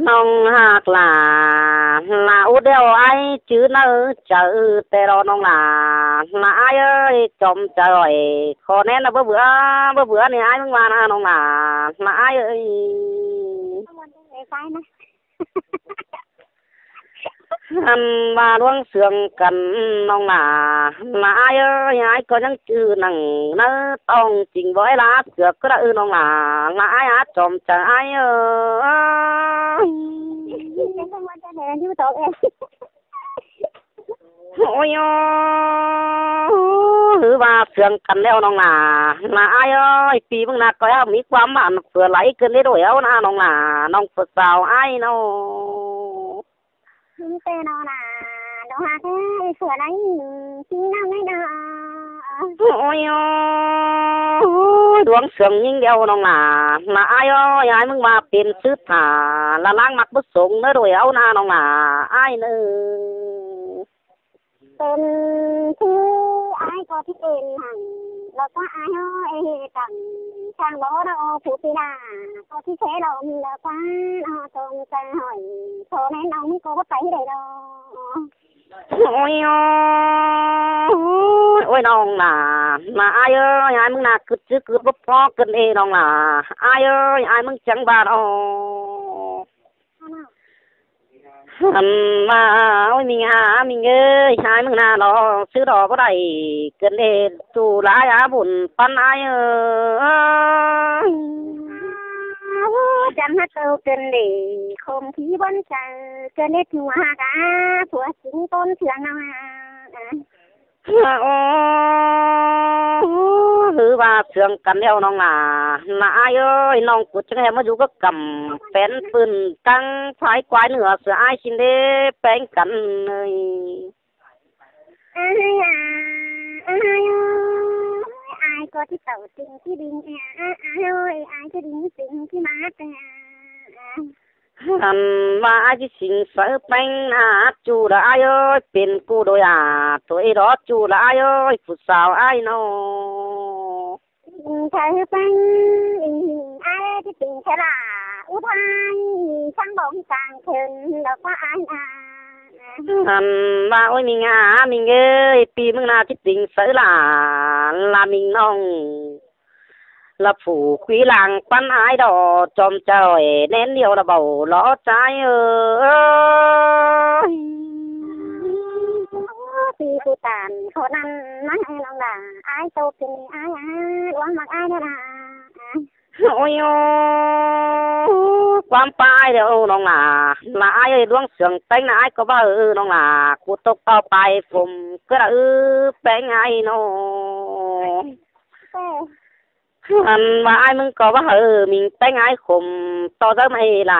น้องหากหลาหลาอุเดียวไอ้จื้อเนื้อเจอแต่รอน้องหลาหลาไอ้เอ้ยจมใจขอแน่นะเบื่อเนี่ยไอ้มึงมานะน้องหลาหลาไอ้เอ้ยอันมาร่วงเสืองกันน้องหลาหลาไอ้เอ้ยไอ้ก็ยังจื้อหนังเนื้อต้องจริงบ่ไอ้ลาเสือกก็ได้น้องหลาหลาไอ้จมใจไอ้เอ้ยโอ้ยหรือว่าเสื่องกันแล้วน้องหลาหลาไอ้เอ้ยปีมึงน่ะก็มีความหวานเผื่อไหลเกินได้ด้วยเอานะน้องหลาน้องผู้สาวไอ้น้องแต่น้องหลาน้องหาแค่เผื่อไหลจริงน้ำไม่ดาโอ้ยดวงเสื่องยิ่งเดียวน้องหลาหลาไอ้เอ้ยไอ้มึงมาเป็นซื้อถาละล้างมักบ่สงเด้อด้วยเอานะน้องหลาไอ้เด้อเป็นที่ไอ้ก็ที่เป็นหันแล้วก็ไอ้เอ้ยตังช่างบ่เราผู้ปีดาก็ที่เสเรามีแล้วก็ตรงใจหอยโทแน่น้องก็บ่ไปได้ดอกโอ้ยน้องหลาไอ้เอ้ยไอ้มึงน่ะกึดจื้อกึดบ่พอกันเอน้องหลาไอ้เอ้ยไอ้มึงจังบาดอ๋ออันมาโอ้ยมีงามีเอ้ยชายมึงน่ะรอซื้อดอกบ่ได้เกินเดสู่หลายอาบุญปันไอ้เอ้ยจำฮักเอาเกินเดคมที่บนใจเกินเด็ดหัวกะผัวสิงต้นเสียงเอาโอ้หรือว่าเสื่องกันแล้วน้องหลาไอ้เอ้ยน้องกูจะให้มาอยู่กับกำแฟนปืนตั้งสายกวายเหนือเสือไอ้ชินเด้แป้งกันเลยไอ้ก็ที่เต่าสิ่งที่ดินไอ้จะดินสิ่งที่มาแต่อันว่าไอ้ที่สิงเสือแป้งอาจูละไอ้เอ้ยเป็นกูโดยตัวไอ้รอจูละไอ้เอ้ยผู้สาวไอ้น้อเธอเป็นไอ้ที่เป็นฉลาอุทัยช่างบ่งกลางคืนแล้วก็ไอ้อันว่าโอ้ยมีงามีเอ้ยปีมึงน่ะที่ติงเสือหลาละมิงน้องละผู้คุยหลังปันไอ้ดอจอมเจ้าแน่นเดียวละเบาล้อใจปีผู้ตานเขานั้นนั่งไอ้น้องหลาไอ้โตเป็นไอ้หวังมักไอ้เด้อล่ะโอ้ยความปายเดี๋ยวน้องหลาไอ้ดวงเสียงแต่งไอ้ก็ว่าน้องหลากูตกเป้าไปผมก็แป้งไอ้น้องอันว่าไอ้มึงก็ว่ามิงแต่งไอ้ขมต่อเติมไอ้ไหล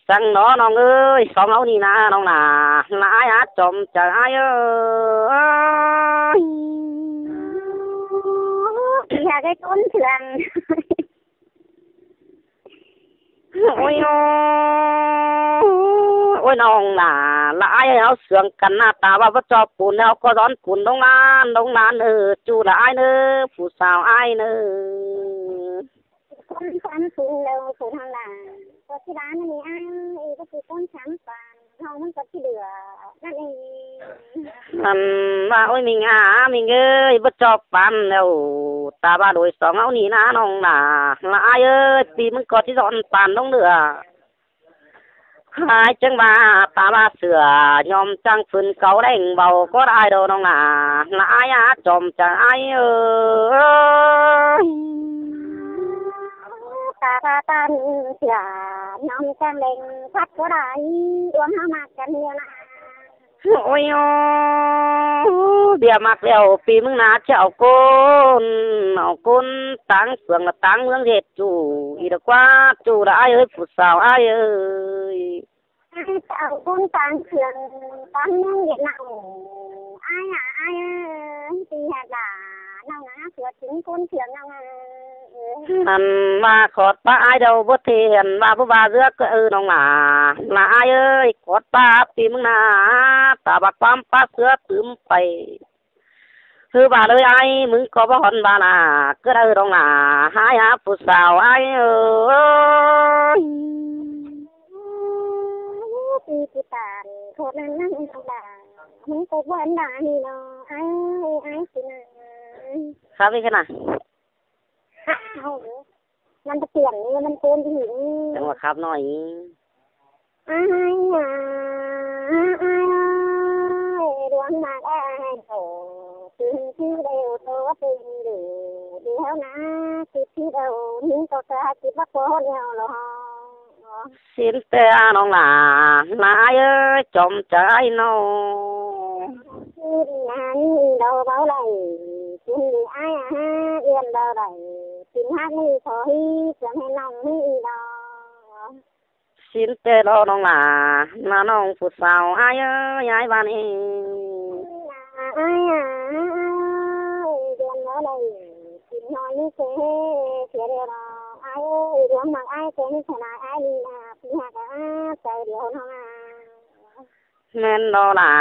สั่งน้องเอ้ยสองเอานี่นะน้องหลาไอ้จมใจไอ้อยากให้ต้นเถื่อนโอ้ยน้องหลาไอ้เอาเสืองกันหน้าตาว่าบ่จอบปูนแล้วก็ร้อนปูนน้องนานจูละไอ้เด้อผู้สาวไอ้เด้อคนสูงเร็วสูงทางหลังก็ที่ร้านนี่ไอ้ก็คือต้นช้ำปานทองมันก็ที่เดือนั่นเองว่าโอ้ยมีงามีเอ้ยบ่จอบปานแล้วตาบ้าโดยสองเอานี่นะน้องหลาไอ้เอ้ยปีมึงก็ที่ร้อนปานน้องเดือหายจังว่าตาบ้าเสือยอมจังฝืนเก่าแดงเบาก็ได้ดอกน้องหลาไอ้จอมใจไอ้ตาตันเสือน้องจังเล่งพัดก็ได้ดวงเฮามากันเนี่ยนะโอ้ยเบียมักแล้วปีมึงน่าจะเอาคนตั้งเฟืองละตั้งเมืองเฮ็ดจู่อีดกว่าจู่ละไอ้เอ้ยผู้สาวไอ้เอ้ยเอาคนตั้งเฟืองตั้งเมืองเฮ็ดน่ะไอ้ปีหาล่ะน้องนะเสือถึงคนเฟืองน้องอันมาขอดป้าไอ้เดาบ่เทียนว่าผู้บ่าวเรือก็น้องหลาไอ้เอ้ยขอดป้าปีมึงน่ะตาบักความป้าเสือตึมไปคือว่าเลยไอ้มึงก็บ่ฮอนบาน่ะก็ได้น้องหลาหาผู้สาวไอ้เอ้ย านโคตรนั้นนั่งธรรมดามึงตกวันดานี่เนาะไอ้สินะครับ อีกนะเอามันจะเปลี่ยนนี่มันโกนที่หินจังว่าครับหน่อยดวงมากโตถึงที่เดียวโตเป็นเดียวนะคิดที่เดียวนี่ก็จะคิดว่าโคตรเดียวหรอสินแต่น้องหลานายเอ้ยจมใจน้องคิดนั้นเราเบาไหลคิดอ้ายเอียนเบาไหลคิดฮักนี่ขอให้เสียงให้น้องนี่ดอสินแต่รอน้องหลาน้าน้องผู้สาวอ้ายเอ้ยย้ายบ้านเองอ้ายเดือนเบาไหลคิดน้อยนี่เสียเดียวรออ้ายดวงมากอ้ายเป็นชนะอ้ายนี่นะพี่ฮักใจเดียวน้องแม่นดอล่ะ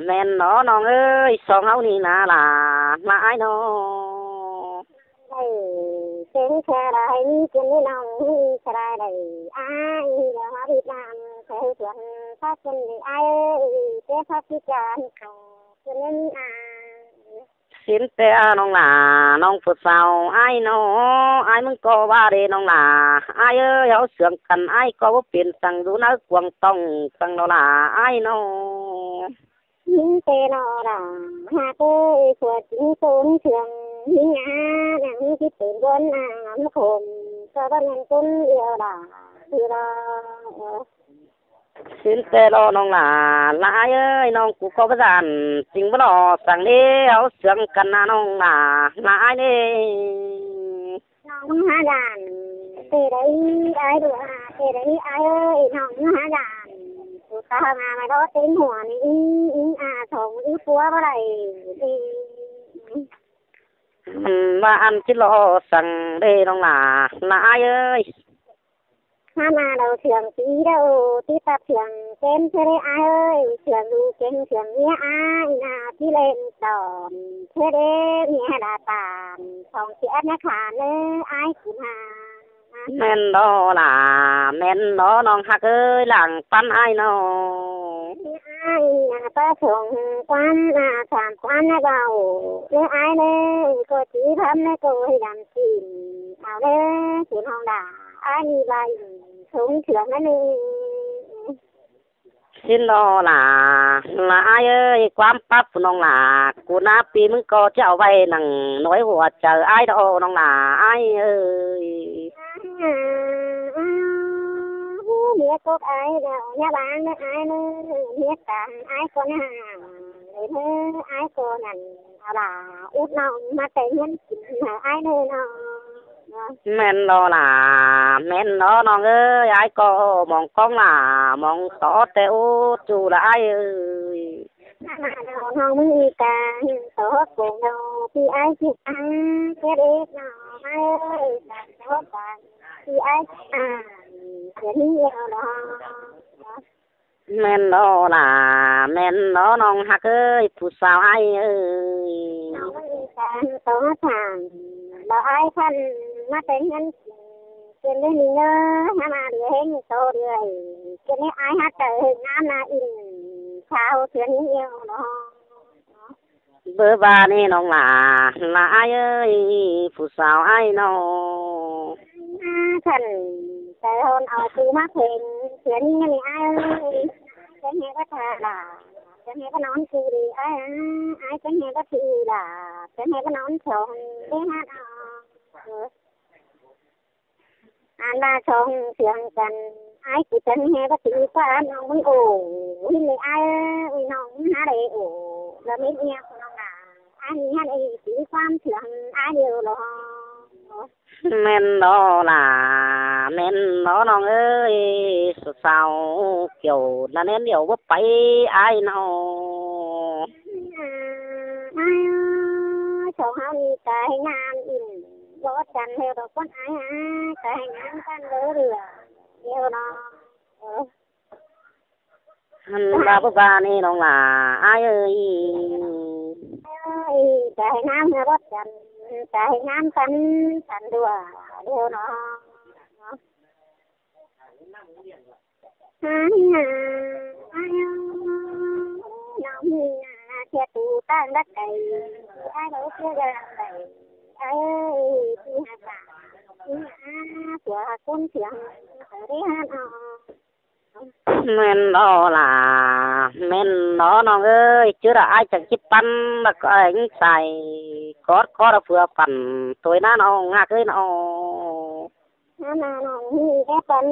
แม่นดอน้องเอ้ยสองเฮานี่นะล่ะมาอ้ายน้องเป็นแค่ไรกินน้องแค่ไรอ้ายเดี๋ยวมาพิจารณาแค่ส่วนถ้าเป็นอ้ายเจ้าพักพิจารณาจะเล่นสินแต่น้องหลาน้องผู้สาวอ้ายน้องอ้ายมึงก็ว่าเด้น้องหลาอ้ายเอ้ยเฮาเสืองกันอ้ายก็บ่เป็นสังดูนะกวงต้องสังดอล่ะอ้ายน้องยิงเตนอล่ะหาเอ้ยสวดจิงโซนเสืองยิงหนังที่เป็นบนน้ำคมก็บ่แม่นคนเดียวล่ะคือรอสินแต่รอน้องหลาหลายเอ้ยน้องกูก็บ่ซันจริงบ่รอสั่งเด้เฮาเสืองกันนะน้องหลาหลายเด้น้องหาดานเตได้อ้ายดูเตได้อ้ายเอ้ยน้องหาดานกูตามมาโดเต็มหัวนี่สองปัวบ่ได้ว่าอันที่รอสั่งเด้น้องหลาหลายเอ้ยมาเราเสียงสีเราที่ตัดเสียงเต้นเธอได้อ้ายเอ้ยเสียงดูเก่งเสียงเมียอ้ายนาที่เล่นตอนเธอได้เมียดาตามสองเสียนะขาเนื้ออ้ายขึ้นมาแม่นดอล่ะแม่นดอน้องฮักเอ้ยหลังปั้นอ้ายน้องอ้ายประสงค์ความสามความนะเบาเนื้ออ้ายเนื้อก็จีทำเนื้อก็ให้ดำกินเอาเนื้อสุนห้องด่าอ้ายมีใบสูงเฉื่อยนั่นเองสินดอล่ะหลายเอ้ยความปั๊บน้องล่ะกูนับปีมึงก็จะเอาไว้นั่งน้อยหัวเจออ้ายดอน้องล่ะอ้ายเอ้ยเมียกกอ้ายเดาเนี่ยบ้านอ้ายเนื้อเมียตามอ้ายคนห่างเลยเนื้ออ้ายคนนั่นเอาล่ะอุดน้องมาแต่เงินกินอ้ายเนื้อน้องแม่นดอล่ะแม่นดอน้องเอ้ยอ้ายก็มองกล้องล่ะมองต่อแต่โอจูล่ะอ้ายเอ้ยน้องมึงมีการโตโกงเราพี่อ้ายคิดแค่เด็กน้องอ้ายโตกันพี่อ้ายเดี๋ยวนี้เอาดอแม่นดอล่ะแม่นดอน้องฮักเอ้ยผู้สาวอ้ายเอ้ยน้องมีการโตทางบ่อ้ายพันมาแต่เงินกินได้นี่เนาะหามาเดือเห็นโตเรื่อยกินได้อ้ายฮักเตอน้ำนาอินชาวเถื่อนเดียวเนาะเบอร์บานี่น้องหลาหลายเอ้ยผู้สาวอ้ายน้องฉันแต่คนเอาคือมาเพลงเถื่อนนี่อ้ายเอ้ยจะเห็นก็ท่าล่ะจะเห็นก็นอนคือดีอ้ายจะเห็นก็คือล่ะจะเห็นก็นอนชงได้ฮักอันว่าชงเสียงกันอ้ายกูจะเห็นก็คือว่าน้องมึงโอ้ยเลยอ้ายน้องหาได้โอ้แล้วไม่เนี่ยน้องล่ะอ้ายนี่ฮันไอ้สีความเสียงอ้ายเดียวหรอแม่นดอล่ะแม่นดอน้องเอ้ยสุดเศร้าเกี่ยวละเน้นเดี๋ยวว่าไปอ้ายน้องโชว์เฮามีกายงามอิ่มบ่จันเฮาดอกคนอ้ายกายงามกันเด้อเดี๋ยวน้องหันลาบ่บานี่น้องล่ะอ้ายเอ้ยกายงามเฮาบ่จันกายงามกันด้วยเดี๋ยวน้องอ้าย างดักไก่ไอ้เราเชื่อกันไก่เอ้ยที่หาตาที่หาผัวคนเสียงได้หาเอาแม่นดอล่ะแม่นดอน้องเอ้ยชื่อละอ้ายจังคิดปันแล้วก็ไอ้ใส่กอดคอเพื่อปั่นตัวหน้าน้องฮักเอ้ยน้องนาน้องมีแค่ปัน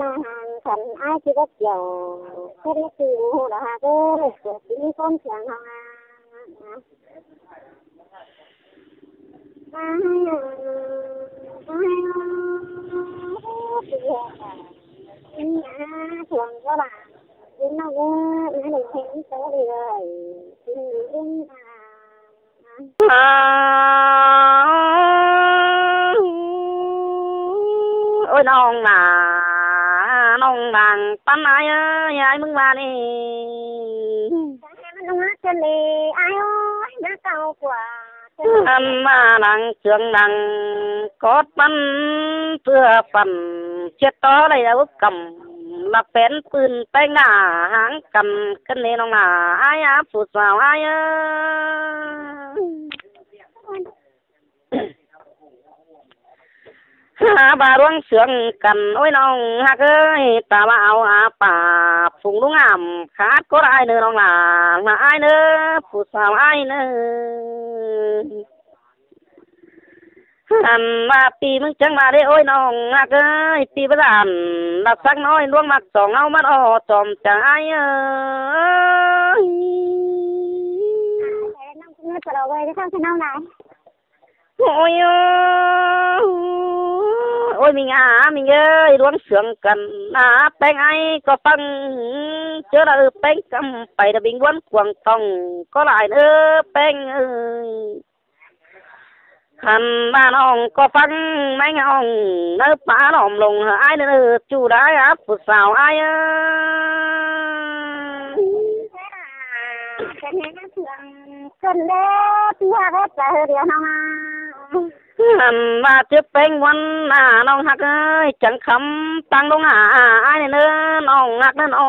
นาห่างขันอ้ายที่ก็เกี่ยวแค่ได้คือหูละฮะก็เกิดมีคนเสียงเอาช่วงก็บ่ากินเอาเยอะไม่ได้เห็นตัวเลยกินอิ่มโอ้ยน้องน่ะน้องบางปันอ้ายเอ้ยอ้ายมึงว่านี่มันต้องรักกันเลยอ้ายโอ้ยน่าเก่ากว่าอันมานังเชืองนังกอดมันเพื่อปั่นเช็ดต่อได้เอากำมาเป็นปืนแต่งหน้าหางกันกันนี่น้องน่ะอ้ายผู้สาวอ้ายเอ้ยหาบาร่วงเสืองกันโอ้ยน้องฮักเอ้ยตาว่าเอาป่าฝุงลุงงามขาดก็ได้เนื้อน้องหลานมาอ้ายเนื้อผู้สาวอ้ายเนื้ออันว่าปีมึงจังมาได้โอ้ยน้องฮักเอ้ยปีประดานรักสักน้อยล่วงมักสองเอามันอ้อจอมจังอ้ายเอ้ยน้องคุณไม่ปลอดภัยจะทำให้น้องไหนโอ้ยโอ้ยมีงามีเอ้ยร่วงเสืองกันนะแป้งไอ้ก็ฟังเจอแล้วแป้งกำไปตะบิงวนกวางทองก็หลายแป้งเอ้ยขันบ้านน้องก็ฟังไม่งองป่าหลอมลงไอ้จู่ได้ผู้สาวไอ้เป็นไงนะเสืองคนเล่พี่ฮักเจอเดียวน้องอันว่าจะเป็นวันน้องฮักเอ้ยจังคำตั้งลงอ้ายเนื้อน้องฮักนั่นโอ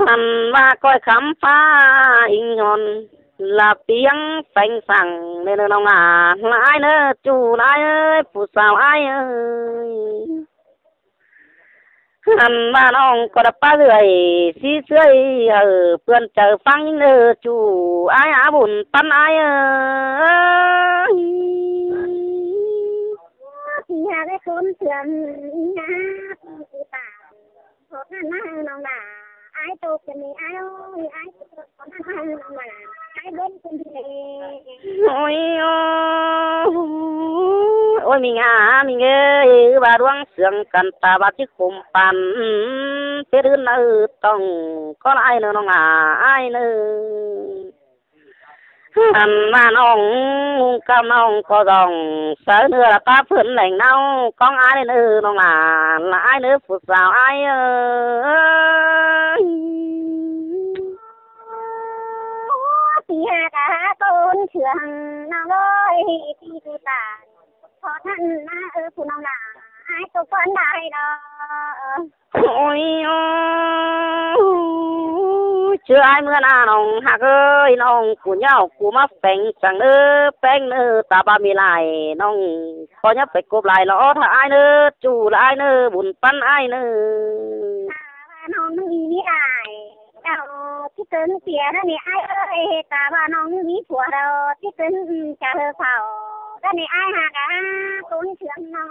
อันว่าก้อยคำฟ้าอิงยอนลาเปียงแฝงสั่งเนื้อน้องอ้ายเนื้อจู่อ้ายเอ้ยผู้สาวอ้ายเอ้ยอันว่าน้องก็ได้ป้าเรื่อยสีเสื้อเพื่อนเจอฟังจู่อ้ายบุญปันอ้ายพี่ฮักได้คุ้นเสืองนะพี่ตาโหดนั่นมาน้องด่าอ้ายตูจะมีอ้ายโอ้ยอ้ายตูคนนั้นมาน้องด่าอ้ายเบิ้ลคุณพี่โอ้ยโอ้ยมีงามีเงยบาดวงเสืองกันตาบาดที่คุมปันเพื่อนต้องก็ไอ้เนื้อน้องไอ้เนื้ออันมาน้องกับน้องก็ต้องเสือเนื้อละป้าเพื่อนแหล่งเน่าก้องไอ้เนื้อน้องไอ้เนื้อผู้สาวไอ้พี่ฮักต้นเชืองน้องเอ้ยพี่ตูตาพอท่านมาผู้น้องด่าไอ้ตัวคนได้ดอกโอ้ยเชื่อไอ้เมื่อน้องฮักเอ้ยน้องกูเหย้ากูมาแฝงจังแป้งตาบามีลายน้องพอยับไปกบลายล้อถ้าไอ้จู่ละไอ้บุญปั้นไอ้น้องมีนี่ได้ที่เกินเสียแล้วนี่ไอ้เอ้ยตาว่าน้องมีผัวเราที่เกินจะเธอเผาแล้วนี่ไอ้หักต้นเชืองน้อง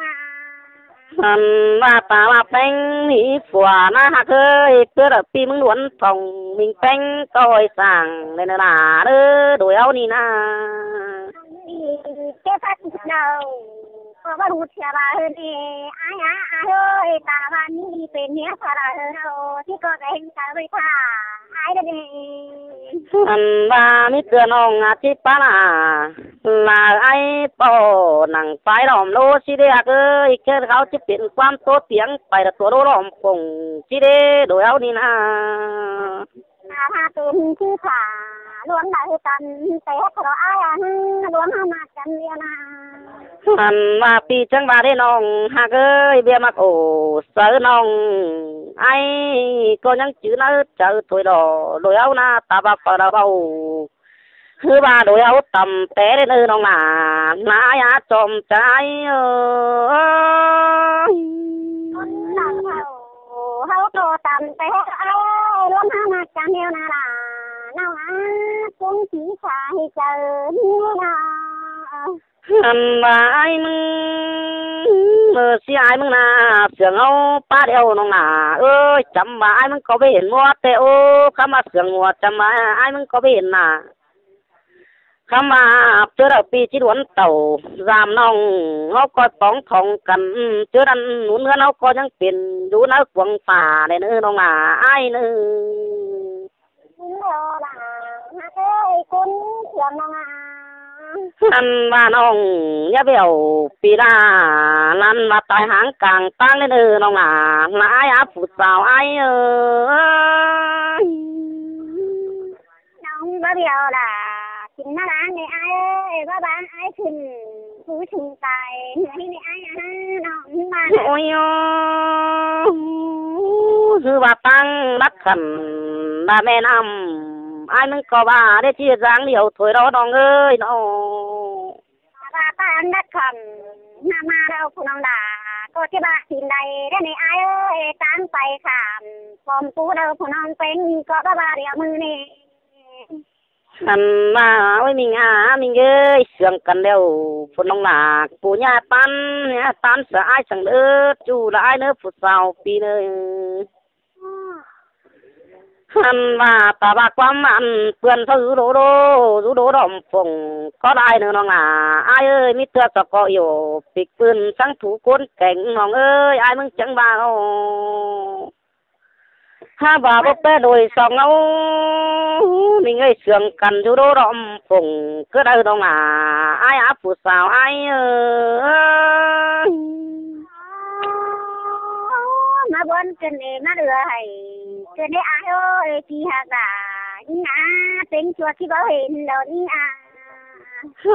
อันว่าตาว่าแป้งมีผัวนะฮักเอ้ยเพื่อปีมึงล้วนส่งมิงแป้งก้อยสั่งเลยนะโดยเอานี่นะเจ้าพัดเราก็ว่ารู้เสียว่าเฮ้ยไอ้เอ้ยตาว่านี่เป็นเนี้ยพาราเราที่ก็ได้เห็นตาด้วยค่ะไอ้เด็กอันว่ามิเตือนองที่ป้าลาไอ้ปอหนังไฟหลอมโลสิเดียกเอ้ยแค่เขาจะเปลี่ยนความโตเถียงไปแต่ตัวโลหลอมปงสิเดโดยเอานี่นะถ้าเป็นชื่อผาล้วนได้กันแต่เพราะอ้ายล้วนมากันเรียนะอันว่าปีจังบาได้น้องฮักเอ้ยเบียมักโอเสือน้อง ไอ้ก็ยังจื้อนะเจอถวยดอโดยเอาหน้าตาบักปะเบาคือว่าโดยเอาต่ำแต่ได้น้องหนาหน้ายาจอมใจคนหลังเขาโตต่ำแต่เอาล้มหามาจากแนวนาลาเน่าคงสีสายเจอนาอันว่าไอ้มึงเมื่อสิไอ้มึงน่ะเสียงเอาป้าเดียวน้องหนาจำว่าไอ้มึงก็ไปเห็นมัวแต่โอ้คำว่าเสียงมัวจำว่าไอ้มึงก็ไปเห็นน่ะคำว่าเจอปีที่หวนเต่ารามน้องเขาก็ป้องทองกันเจอดันหนุนเงินเขาก็ยังเป็นดูนะกวงฝ่าในเนื้อน้องหนาไอ้เนื้อคุณเสียงน้องอันว่าน้องอย่าเบี้ยวปีหน้านั่นว่าตายหางกลางตั้งเลยน้องหนาหน้าอาผู้สาวไอ้น้องบ่เบี้ยวล่ะกินน้ำล้างในไอ้บ่บางไอ้ขึ้นผู้ชุมตายเหนื่อยในไอ้น้องมาโอ้ยคือว่าตั้งรักขันมาแม่น้ำไอ้มึงก็ว่าได้ที่ร้างเดียวถวยรอน้องเอ้ยน้องว่าป้านรักขันมาเราผู้น้องด่าก็ที่บ้านสินใดได้ในไอ้ตั้งไปขามปอมปูเราผู้น้องเป็นก็บ้าเดียวมือนี่อันว่าไว้มีงามีเอ้ยเสื่องกันแล้วผู้น้องหลากปู่ย่าตันเนี่ยตันเสียไอ้สังเด้อจู่ละไอ้เนื้อผู้สาวปีเนื้ออันว่าตาบากความมันเปื่อนเขาอยู่โดดอมฟงก็ได้เนื้อน้องหลาไอ้เอ้ยมีเตือสะกออยู่ปิกปืนสังถูก้นแก่งน้องเอ้ยไอ้มึงจังบ่าเอาถ้าบ่าบ่เป้โดยสองเอามีเงยเสื่องกันอยู่โดดอมฟงก็ได้น้องหลาไอ้อาผู้สาวไอ้มาบนกันเลยมาเรือให้เกิดได้อาที่หักด่านี่นะเป็นชัวที่เขาเห็นแล้วนี่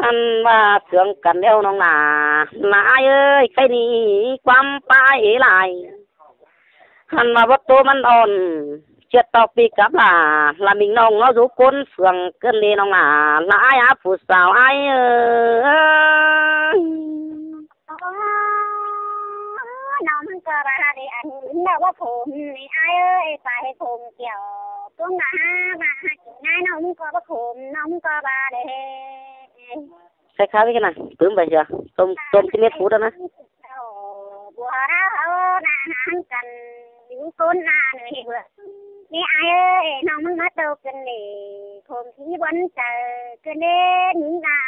อันว่าเสื่องกันแล้วน้องหนาหนาเอ้ยใครนี่ความป้ายหลายอันว่าวัตถุมันอ่อนเจ็ดต่อปีกับลามิงน้องเราอยู่ก้นเสื่องเกินเลยน้องหนาหนาอาผู้สาวไอ้น้องมันก็ราได้อันแล้วว่าผมนี่ไอ้ไปผมเกี่ยวตุ้งมามากินง่ายน้องก็ว่าผมน้องก็บาเด้ใส่ข้าวไว้กันนะตื่นไปเชียวต้มที่เม็ดฟูดนะบัวเรานาหันกันอยู่ต้นนาหน่อยเบื่อนี่ไอ้น้องมึงมาโตกันเลยผมที่บนเจอกันเด่นนา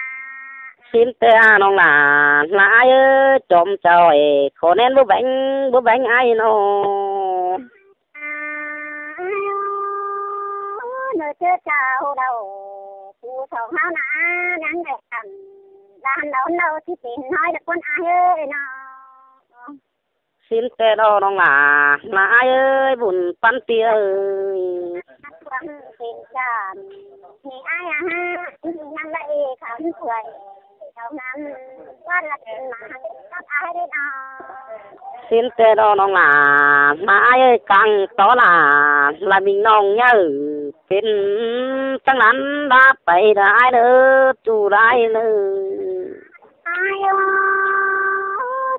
สินแต่น้องหลานหลายจอมจอยขอแน่นบ่แบ่งไอ้น้องเนื้อเจ้าเราผู้สองเฮานะนั่งได้กันด้านเราที่เป็นน้อยแต่คนไอ้น้องสินแต่น้องหลานหลายบุญปันเตียความเป็นกันนี่ไอ้นั่งได้ขันสวยเท่านั้นว่าละเป็นมาก็ไอ้ได้น้องสินแต่น้องหลานหลายกังต่อหลานละมิงน้องเยอะเป็นจังนั้นลาไปได้เด้อจู่ได้เลยไอ้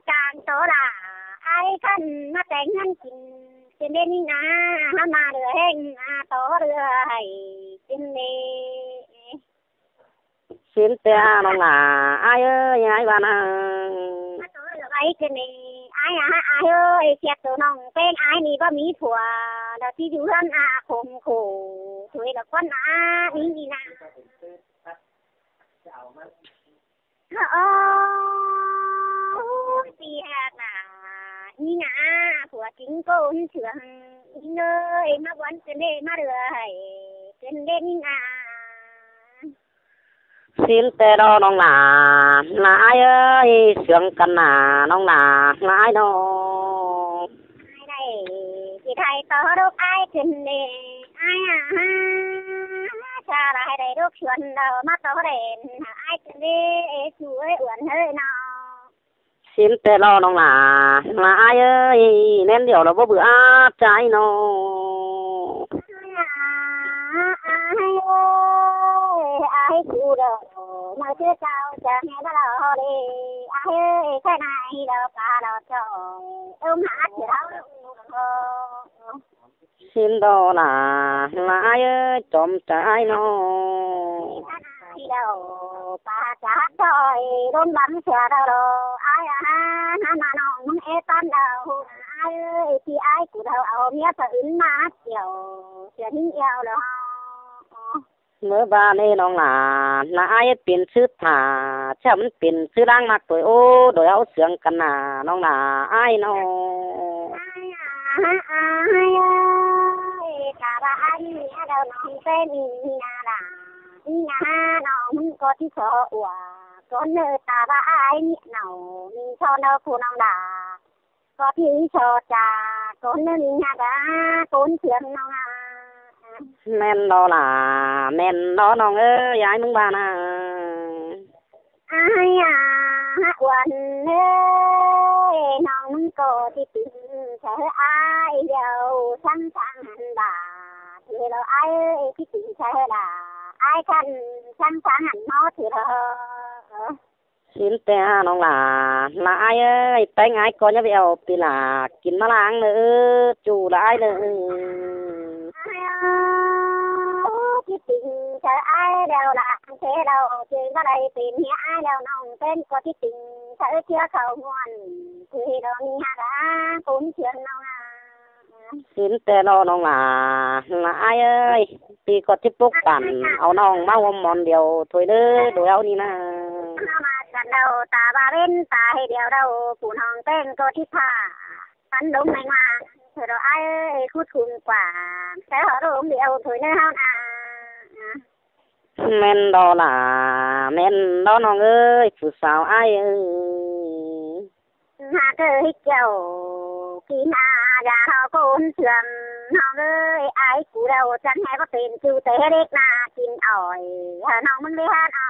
การต่อหลาไอ้คันมาแต่งงานกินเป็นเด่นนะมาเรือแห้งต่อเรือให้เป็นเน่สินแต่น้องหลาไอ้ยายว่านะมาต่อเรือไอ้เป็นเน่ไอ้เสียตัวน้องเป็นไอ้นี่บ่มีผัวแล้วที่อยู่เฮือนคมขู่ถวยละคนนี่นะเสียน่ะนี่นะผัวจริงโกนเถื่อนนี่เลยมาวันเป็นเด่มาเรือให้เป็นเด่นนะสินแต่น้องหลาหลายเสื่องกันหนาน้องหลาหลายน้องได้ที่ไทยต่อลูกไอ้ขึ้นเน่ไอ้ชาลายได้ลูกชวนเรามาต่อเด่นไอ้ขึ้นเน่ช่วยอ้วนเฮ้ยน้องส สินแต่รอน้องหลาหลายเอ้ยแน่นเดียวเราบ่เบื่อใจน้องอายกูเด้อมาเจอเจ้าจะให้บ่รอเด้อายเอ้ยแค่ไหนเด้อปลาเราจ้อยหาที่เราสินดอหลาหลายเอ้ยจมใจน้องเด้อปลาจัดจอยโดนบังเสือเด้ออายมาน้องมึงตันเด้ออายเอ้ยที่อายกูเด้อเอาเมียอื่นมาเกี่ยวเสียทิ้งเอวเด้อเมื่อบ้านนี้น้องหลานนายเป็นชื่อถาฉันเป็นชื่อร่างนักตัวโอ้โดยเอาเสียงกันหนาน้องหลาอ้ายน้องกะว่าอันนี้เด้อน้องเป็นนาลานาน้องมึงก็ที่สออัวก็เนื้อตาว่าอ้ายนี่เนามีชอเนาผู้น้องดาก็ที่ชอจาก็เนื้อนาดาก้นเสียงน้องแม่นดอล่ะแม่นดอน้องเอ้ยยายมึงบ้านะอ้ายวันเอ้ยน้องมึงก็ที่ติเธออ้ายเดียวทั้งหันบ่าที่เราอ้ายที่ติเธอด่าอ้ายกันทั้งหันเมาที่เธอสินแต่น้องหลาหลายเอ้ยไปไงก่อนจะไปเอาปีหลากินมะล้างเด้อจู่หลายเด้อคิดถึงเธออ้ายเดียวละเธอเราจึงบ่ได้เป็นเฮียอ้ายแล้วน้องเป็นก็คิดถึงเธอเชื่อเขาม่วนคือเรามีหาดาคุ้นเชื่อน้องสินแต่รอน้องหลาหลายเอ้ยปีก็ที่ปลุกปั่นเอาน้องมาห่มหมอนเดียวถอยเด้อโดยเอานี่นะมากันเราตาบาเว้นตาให้เดียวเราผู้น้องเป็นก็ที่ผ้าปันลงไม่มาเธอเราอ้ายคู่ทุนกว่าแต่หอรวมเดียวถอยเด้อเฮานะแม่นดอล่ะแม่นดอน้องเอ้ยผู้สาวอ้ายเอ้ยหาเกิดเจ้ากินยาเฮาคนเสื่อมน้องเอ้ยอ้ายกูเราจังให้บ่เป็นจูแต่เด็กนากินอ้อยน้องมึงได้หาเอา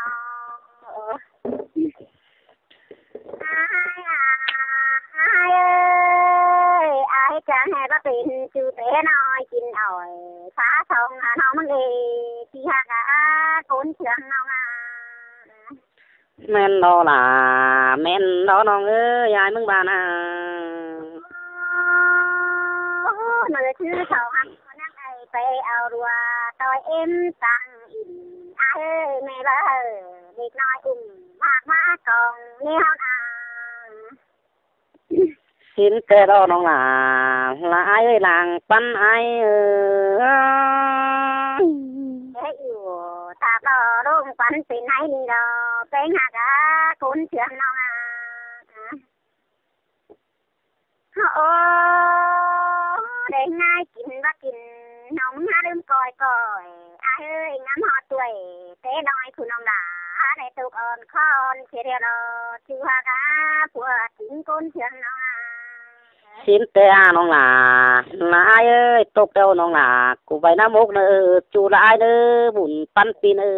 อ้ายจังให้บ่เป็นจูแต่น้อยกินอ้อยฟ้าทองน้องมึงเอ้ยที่หากคนเสื่อมน้องแม่นดอล่ะแม่นดอน้องเอ้ยยายมึงบ้านะเมื่อชื่อเขาหักนั่งไอไปเอารัวต่อยตังอินอ้ายแม่บ่เด็กน้อยอุ้มมากมากองนี่เฮาสินแต่รอน้องหลาหลายเอ้ยหลังปันไออยู่ตาบ่ลงปันเป็นไหนนี่ดอกเป็นหากคนเชื่อน้องโอ้ได้ง่ายกินว่ากินน้องหาลืมก่อยอ้ายเอ้ยน้ำหอดด้วยเต้น้อยคุณน้องหลาได้ตุกอ่อนคอนเสียเดียวรอชื่อหากผัวกินคนเชื่อน้องสินแต่น้องหลาหลายเอ้ยตกเด้อน้องหลากูไปน้ำมกเด้อจู่หลายเด้อบุญปันปีเด้อ